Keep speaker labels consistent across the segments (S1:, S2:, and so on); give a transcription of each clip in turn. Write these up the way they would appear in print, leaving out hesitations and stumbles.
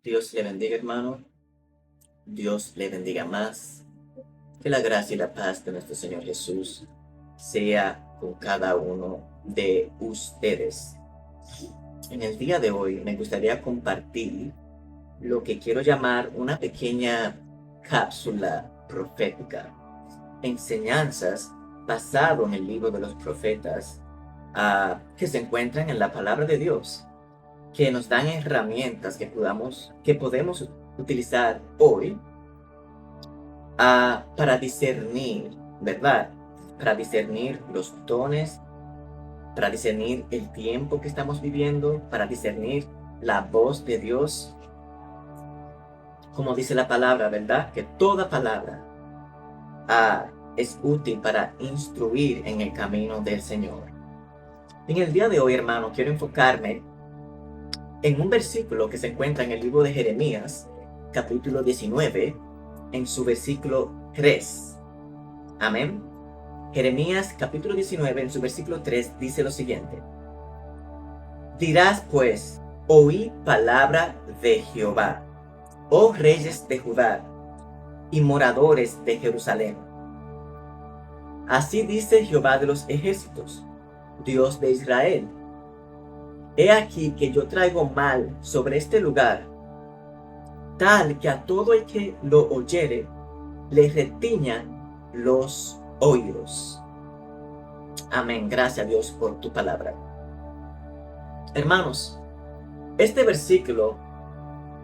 S1: Dios le bendiga, hermano. Dios le bendiga más. Que la gracia y la paz de nuestro Señor Jesús sea con cada uno de ustedes. En el día de hoy me gustaría compartir lo que quiero llamar una pequeña cápsula profética. Enseñanzas basado en el libro de los profetas que se encuentran en la palabra de Dios, que nos dan herramientas que podemos utilizar hoy para discernir, ¿verdad? Para discernir los dones, para discernir el tiempo que estamos viviendo, para discernir la voz de Dios. Como dice la palabra, ¿verdad? Que toda palabra es útil para instruir en el camino del Señor. En el día de hoy, hermano, quiero enfocarme en un versículo que se encuentra en el libro de Jeremías, capítulo 19, en su versículo 3. Amén. Jeremías, capítulo 19, en su versículo 3, dice lo siguiente. Dirás pues, oí palabra de Jehová, oh reyes de Judá y moradores de Jerusalén. Así dice Jehová de los ejércitos, Dios de Israel. He aquí que yo traigo mal sobre este lugar, tal que a todo el que lo oyere le retiñan los oídos. Amén. Gracias a Dios por tu palabra. Hermanos, este versículo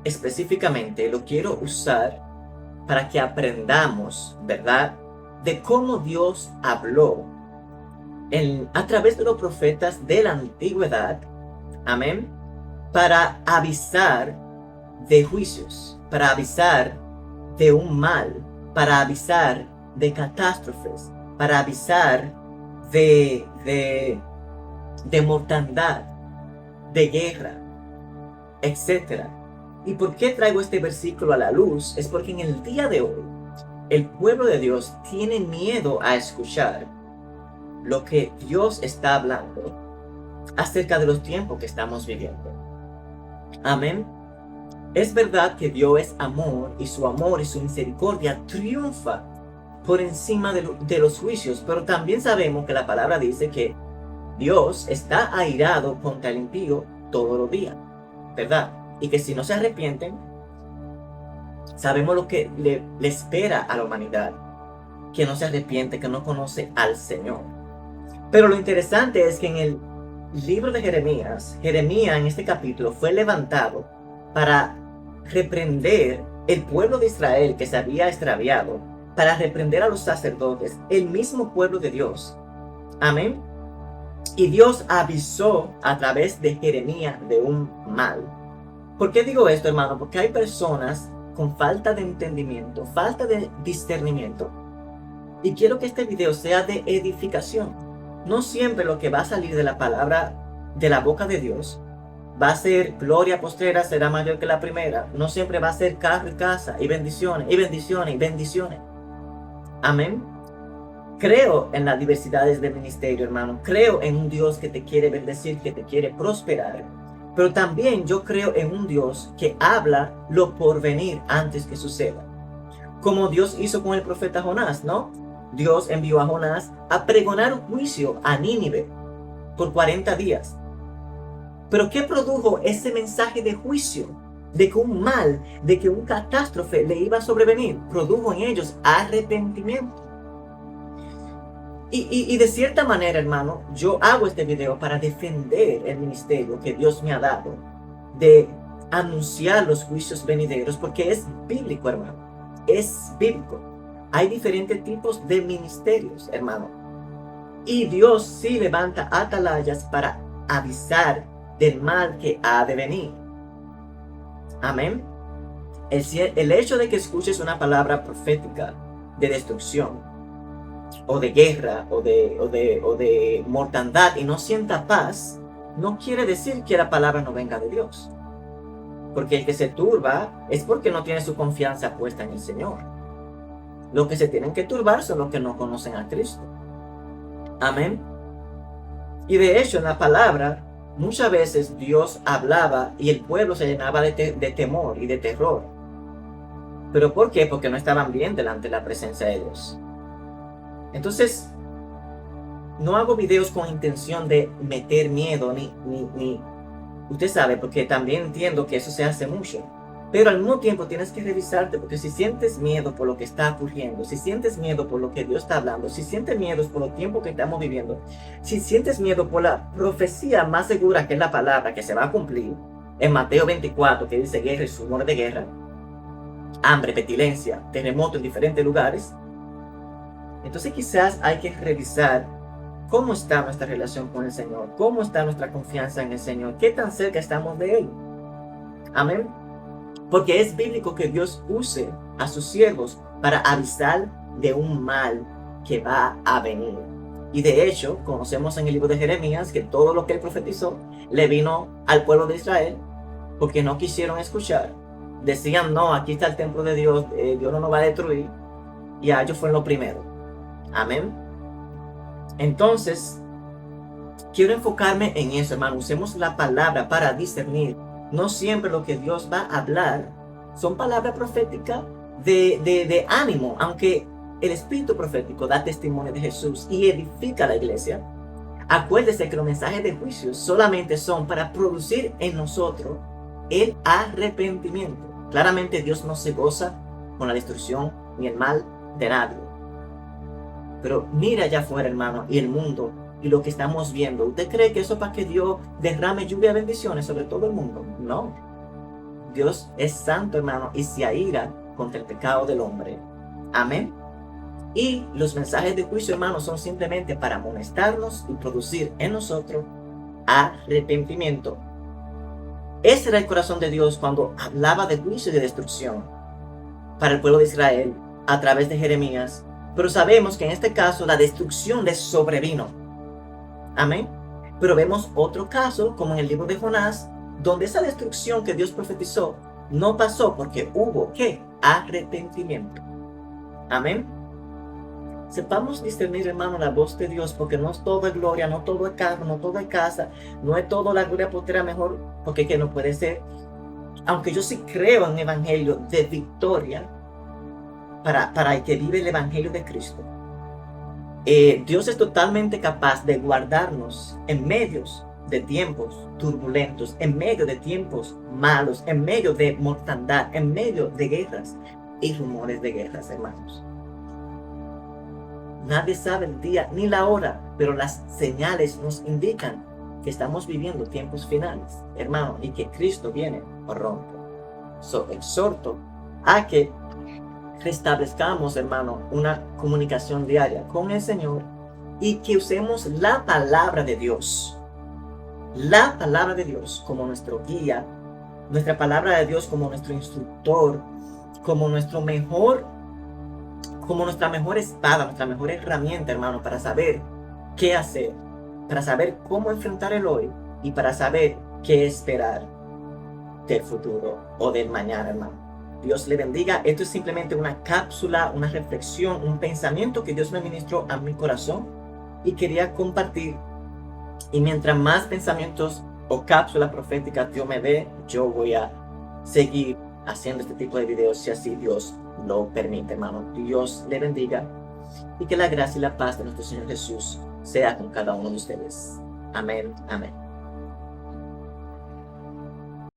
S1: específicamente lo quiero usar para que aprendamos, ¿verdad?, de cómo Dios habló a través de los profetas de la antigüedad. Amén. Para avisar de juicios, para avisar de un mal, para avisar de catástrofes, para avisar de mortandad, de guerra, etc. ¿Y por qué traigo este versículo a la luz? Es porque en el día de hoy, el pueblo de Dios tiene miedo a escuchar lo que Dios está hablando acerca de los tiempos que estamos viviendo. Amén. Es verdad que Dios es amor y su misericordia triunfa por encima de los juicios, pero también sabemos que la palabra dice que Dios está airado contra el impío todos los días, ¿verdad? Y que si no se arrepienten, sabemos lo que le espera a la humanidad, que no se arrepiente, que no conoce al Señor. Pero lo interesante es que en el libro de Jeremías en este capítulo fue levantado para reprender el pueblo de Israel que se había extraviado, para reprender a los sacerdotes, el mismo pueblo de Dios. Amén. Y Dios avisó a través de Jeremías de un mal. ¿Por qué digo esto, hermano? Porque hay personas con falta de entendimiento, falta de discernimiento. Y quiero que este video sea de edificación. No siempre lo que va a salir de la palabra de la boca de Dios va a ser gloria postrera, será mayor que la primera. No siempre va a ser carro y casa y bendiciones y bendiciones y bendiciones. Amén. Creo en las diversidades de ministerio, hermano. Creo en un Dios que te quiere bendecir, que te quiere prosperar. Pero también yo creo en un Dios que habla lo por venir antes que suceda. Como Dios hizo con el profeta Jonás, ¿no? Dios envió a Jonás a pregonar un juicio a Nínive por 40 días. Pero ¿qué produjo ese mensaje de juicio? De que un mal, de que un catástrofe le iba a sobrevenir. Produjo en ellos arrepentimiento. Y de cierta manera, hermano, yo hago este video para defender el ministerio que Dios me ha dado, de anunciar los juicios venideros, porque es bíblico, hermano. Es bíblico. Hay diferentes tipos de ministerios, hermano. Y Dios sí levanta atalayas para avisar del mal que ha de venir. Amén. El hecho de que escuches una palabra profética de destrucción, o de guerra, o de mortandad, y no sienta paz, no quiere decir que la palabra no venga de Dios. Porque el que se turba es porque no tiene su confianza puesta en el Señor. Los que se tienen que turbar son los que no conocen a Cristo. Amén. Y de hecho, en la palabra Muchas veces Dios hablaba y el pueblo se llenaba de temor y de terror. ¿Pero por qué? Porque no estaban bien delante de la presencia de Dios. Entonces, no hago videos con intención de meter miedo, ni usted sabe, porque también entiendo que eso se hace mucho. Pero al mismo tiempo tienes que revisarte, porque si sientes miedo por lo que está ocurriendo, si sientes miedo por lo que Dios está hablando, si sientes miedo por el tiempo que estamos viviendo, si sientes miedo por la profecía más segura que es la palabra que se va a cumplir, en Mateo 24, que dice guerra y rumores de guerra, hambre, pestilencia, terremoto en diferentes lugares, entonces quizás hay que revisar cómo está nuestra relación con el Señor, cómo está nuestra confianza en el Señor, qué tan cerca estamos de Él. Amén. Porque es bíblico que Dios use a sus siervos para avisar de un mal que va a venir. Y de hecho, conocemos en el libro de Jeremías que todo lo que él profetizó le vino al pueblo de Israel porque no quisieron escuchar. Decían, no, aquí está el templo de Dios, Dios no nos va a destruir. Y a ellos fue lo primero. Amén. Entonces, quiero enfocarme en eso, hermano. Usemos la palabra para discernir. No siempre lo que Dios va a hablar son palabras proféticas de ánimo, aunque el espíritu profético da testimonio de Jesús y edifica la iglesia. Acuérdese que los mensajes de juicio solamente son para producir en nosotros el arrepentimiento. Claramente Dios no se goza con la destrucción ni el mal de nadie. Pero mira allá afuera, hermano, y el mundo y lo que estamos viendo. ¿Usted cree que eso es para que Dios derrame lluvia de bendiciones sobre todo el mundo? No. Dios es santo, hermano, y se aira contra el pecado del hombre. Amén. Y los mensajes de juicio, hermano, son simplemente para amonestarnos y producir en nosotros arrepentimiento. Ese era el corazón de Dios cuando hablaba de juicio y de destrucción para el pueblo de Israel a través de Jeremías. Pero sabemos que en este caso la destrucción les sobrevino. Amén. Pero vemos otro caso, como en el libro de Jonás, donde esa destrucción que Dios profetizó no pasó porque hubo, ¿qué? Arrepentimiento. Amén. Sepamos discernir, hermano, la voz de Dios, porque no es todo es gloria, no todo es carro, no todo es casa, no es todo la gloria postera mejor, porque que no puede ser. Aunque yo sí creo en un evangelio de victoria para el que vive el evangelio de Cristo. Dios es totalmente capaz de guardarnos en medios de tiempos turbulentos, en medio de tiempos malos, en medio de mortandad, en medio de guerras y rumores de guerras, hermanos. Nadie sabe el día ni la hora, pero las señales nos indican que estamos viviendo tiempos finales, hermano, y que Cristo viene pronto. Exhorto a que restablezcamos, hermano, una comunicación diaria con el Señor y que usemos la palabra de Dios. La palabra de Dios como nuestro guía, nuestra palabra de Dios como nuestro instructor, como nuestra mejor espada, nuestra mejor herramienta, hermano, para saber qué hacer, para saber cómo enfrentar el hoy y para saber qué esperar del futuro o del mañana, hermano. Dios le bendiga. Esto es simplemente una cápsula, una reflexión, un pensamiento que Dios me ministró a mi corazón y quería compartir. Y mientras más pensamientos o cápsulas proféticas Dios me dé, yo voy a seguir haciendo este tipo de videos si así Dios lo permite, hermano. Dios le bendiga y que la gracia y la paz de nuestro Señor Jesús sea con cada uno de ustedes. Amén, amén.